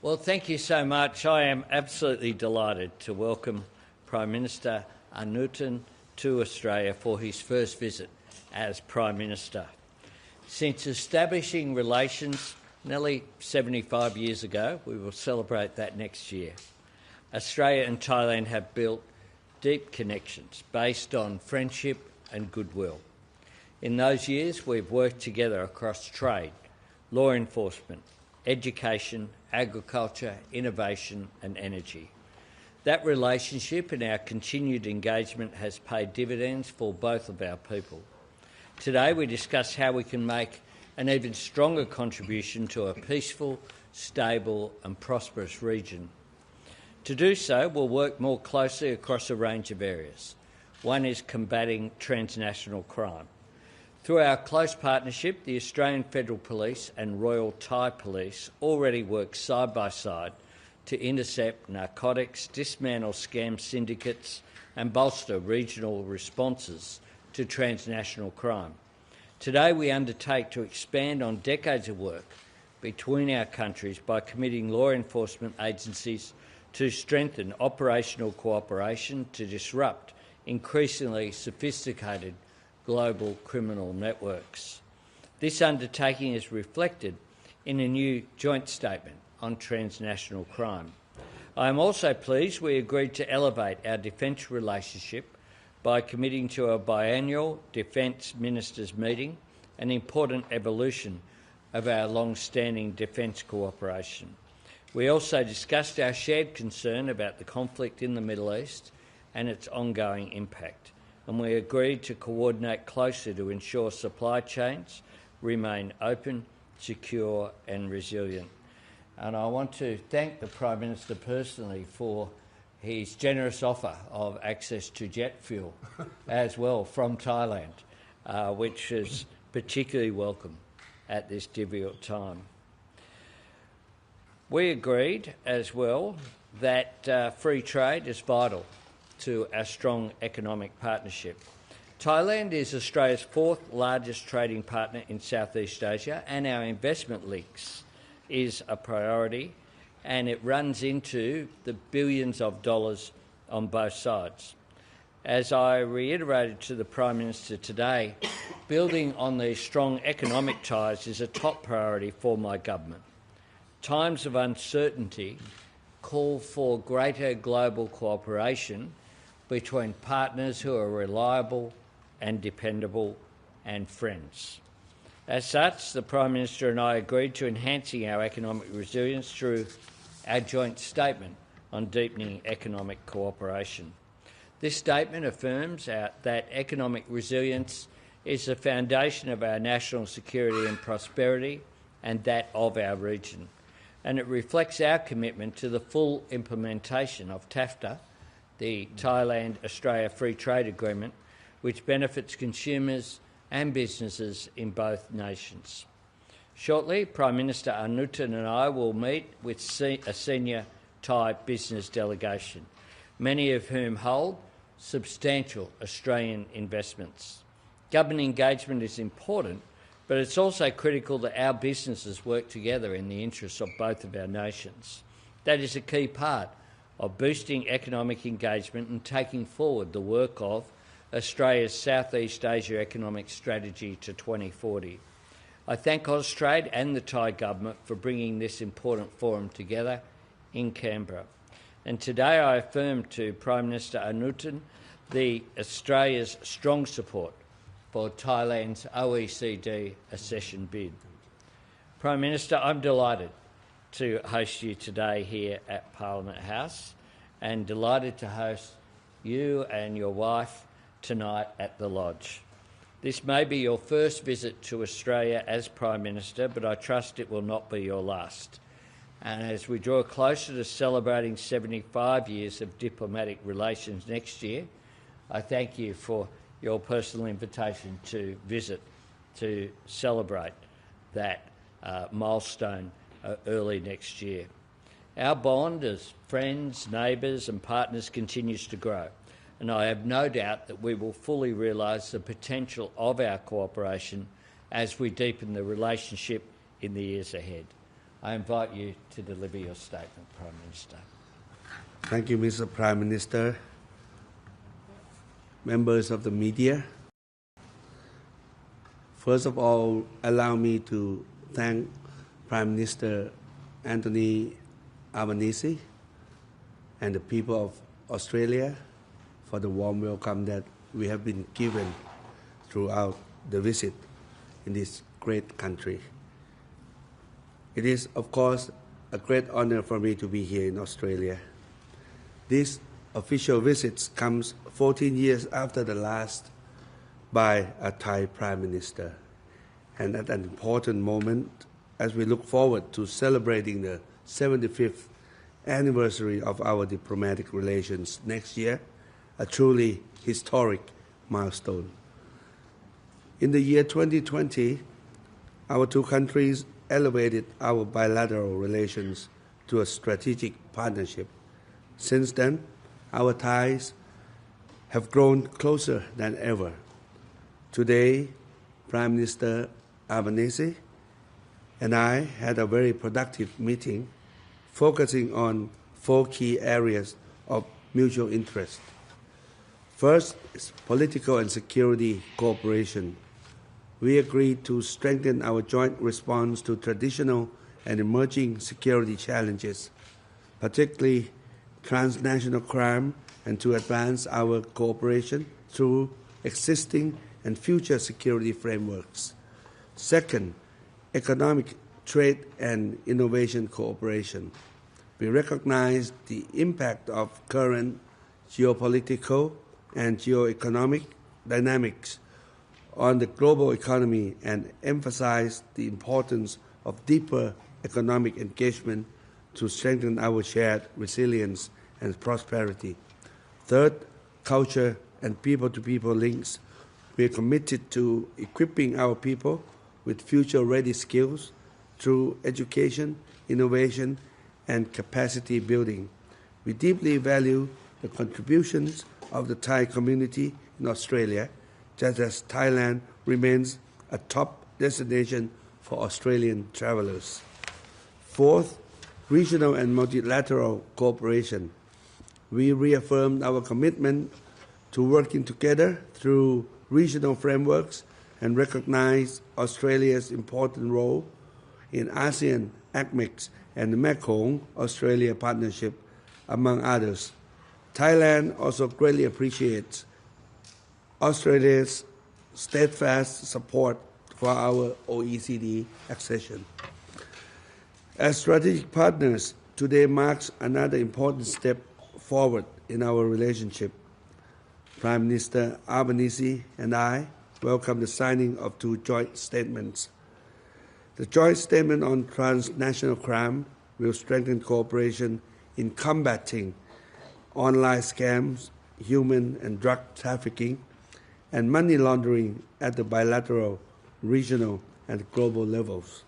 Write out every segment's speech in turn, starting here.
Well, thank you so much. I am absolutely delighted to welcome Prime Minister Anutin to Australia for his first visit as Prime Minister. Since establishing relations nearly 75 years ago, we will celebrate that next year, Australia and Thailand have built deep connections based on friendship and goodwill. In those years, we've worked together across trade, law enforcement, education, agriculture, innovation and energy. That relationship and our continued engagement has paid dividends for both of our people. Today we discuss how we can make an even stronger contribution to a peaceful, stable and prosperous region. To do so, we'll work more closely across a range of areas. One is combating transnational crime. Through our close partnership, the Australian Federal Police and Royal Thai Police already work side by side to intercept narcotics, dismantle scam syndicates and bolster regional responses to transnational crime. Today we undertake to expand on decades of work between our countries by committing law enforcement agencies to strengthen operational cooperation to disrupt increasingly sophisticated global criminal networks. This undertaking is reflected in a new joint statement on transnational crime. I am also pleased we agreed to elevate our defence relationship by committing to a biannual Defence Ministers meeting, an important evolution of our long-standing defence cooperation. We also discussed our shared concern about the conflict in the Middle East and its ongoing impact, and we agreed to coordinate closely to ensure supply chains remain open, secure and resilient. And I want to thank the Prime Minister personally for his generous offer of access to jet fuel as well from Thailand, which is particularly welcome at this difficult time. We agreed as well that free trade is vital to our strong economic partnership. Thailand is Australia's fourth largest trading partner in Southeast Asia, and our investment links is a priority, and it runs into the billions of dollars on both sides. As I reiterated to the Prime Minister today, building on these strong economic ties is a top priority for my government. Times of uncertainty call for greater global cooperation between partners who are reliable and dependable and friends. As such, the Prime Minister and I agreed to enhancing our economic resilience through our joint statement on deepening economic cooperation. This statement affirms that economic resilience is the foundation of our national security and prosperity and that of our region, and it reflects our commitment to the full implementation of TAFTA, the Thailand-Australia Free Trade Agreement, which benefits consumers and businesses in both nations. Shortly, Prime Minister Anutin and I will meet with a senior Thai business delegation, many of whom hold substantial Australian investments. Government engagement is important, but it's also critical that our businesses work together in the interests of both of our nations. That is a key part of boosting economic engagement and taking forward the work of Australia's Southeast Asia Economic Strategy to 2040. I thank Austrade and the Thai government for bringing this important forum together in Canberra. And today I affirm to Prime Minister Anutin Australia's strong support for Thailand's OECD accession bid. Prime Minister, I'm delighted to host you today here at Parliament House and delighted to host you and your wife tonight at the Lodge. This may be your first visit to Australia as Prime Minister, but I trust it will not be your last. And as we draw closer to celebrating 75 years of diplomatic relations next year, I thank you for your personal invitation to visit to celebrate that milestone early next year. Our bond as friends, neighbours and partners continues to grow, and I have no doubt that we will fully realise the potential of our cooperation as we deepen the relationship in the years ahead. I invite you to deliver your statement, Prime Minister. Thank you, Mr. Prime Minister. Members of the media, first of all, allow me to thank Prime Minister Anthony Albanese and the people of Australia for the warm welcome that we have been given throughout the visit in this great country. It is, of course, a great honor for me to be here in Australia. This official visit comes 14 years after the last by a Thai Prime Minister, and at an important moment as we look forward to celebrating the 75th anniversary of our diplomatic relations next year, a truly historic milestone. In the year 2020, our two countries elevated our bilateral relations to a strategic partnership. Since then, our ties have grown closer than ever. Today, Prime Minister Albanese and I had a very productive meeting focusing on 4 key areas of mutual interest. First is political and security cooperation. We agreed to strengthen our joint response to traditional and emerging security challenges, particularly transnational crime, and to advance our cooperation through existing and future security frameworks. Second, economic, trade and innovation cooperation. We recognize the impact of current geopolitical and geoeconomic dynamics on the global economy and emphasize the importance of deeper economic engagement to strengthen our shared resilience and prosperity. Third, culture and people-to-people links. We are committed to equipping our people with future-ready skills through education, innovation, and capacity building. We deeply value the contributions of the Thai community in Australia, just as Thailand remains a top destination for Australian travelers. Fourth, regional and multilateral cooperation. We reaffirmed our commitment to working together through regional frameworks and recognize Australia's important role in ASEAN, ACMEX, and the Mekong-Australia Partnership, among others. Thailand also greatly appreciates Australia's steadfast support for our OECD accession. As strategic partners, today marks another important step forward in our relationship. Prime Minister Albanese and I welcome the signing of 2 joint statements. The joint statement on transnational crime will strengthen cooperation in combating online scams, human and drug trafficking, and money laundering at the bilateral, regional, and global levels.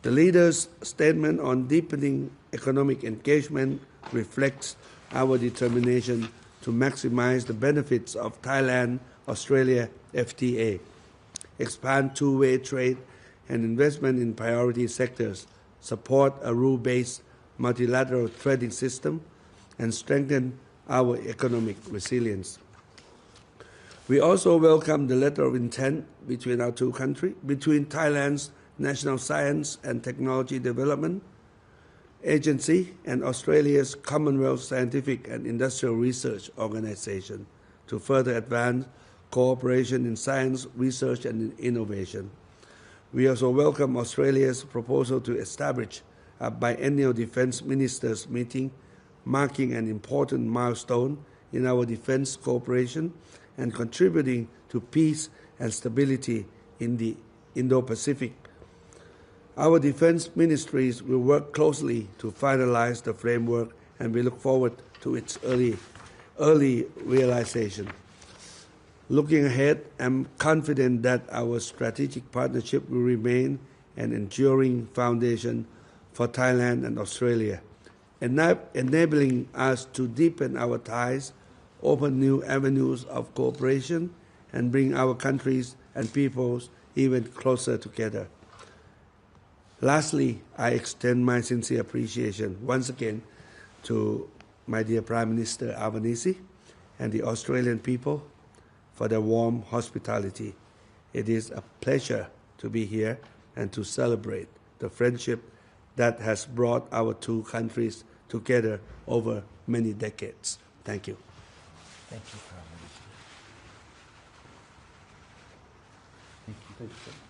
The leaders' statement on deepening economic engagement reflects our determination to maximize the benefits of Thailand-Australia FTA, expand two-way trade and investment in priority sectors, support a rule-based multilateral trading system, and strengthen our economic resilience. We also welcome the letter of intent between our two countries, between Thailand's National Science and Technology Development Agency and Australia's Commonwealth Scientific and Industrial Research Organisation to further advance cooperation in science, research and innovation. We also welcome Australia's proposal to establish a biennial defence ministers meeting, marking an important milestone in our defence cooperation and contributing to peace and stability in the Indo-Pacific. Our defence ministries will work closely to finalize the framework, and we look forward to its early realization. Looking ahead, I'm confident that our strategic partnership will remain an enduring foundation for Thailand and Australia, enabling us to deepen our ties, open new avenues of cooperation, and bring our countries and peoples even closer together. Lastly, I extend my sincere appreciation once again to my dear Prime Minister Albanese and the Australian people for their warm hospitality. It is a pleasure to be here and to celebrate the friendship that has brought our two countries together over many decades. Thank you. Thank you, Prime Minister. Thank you.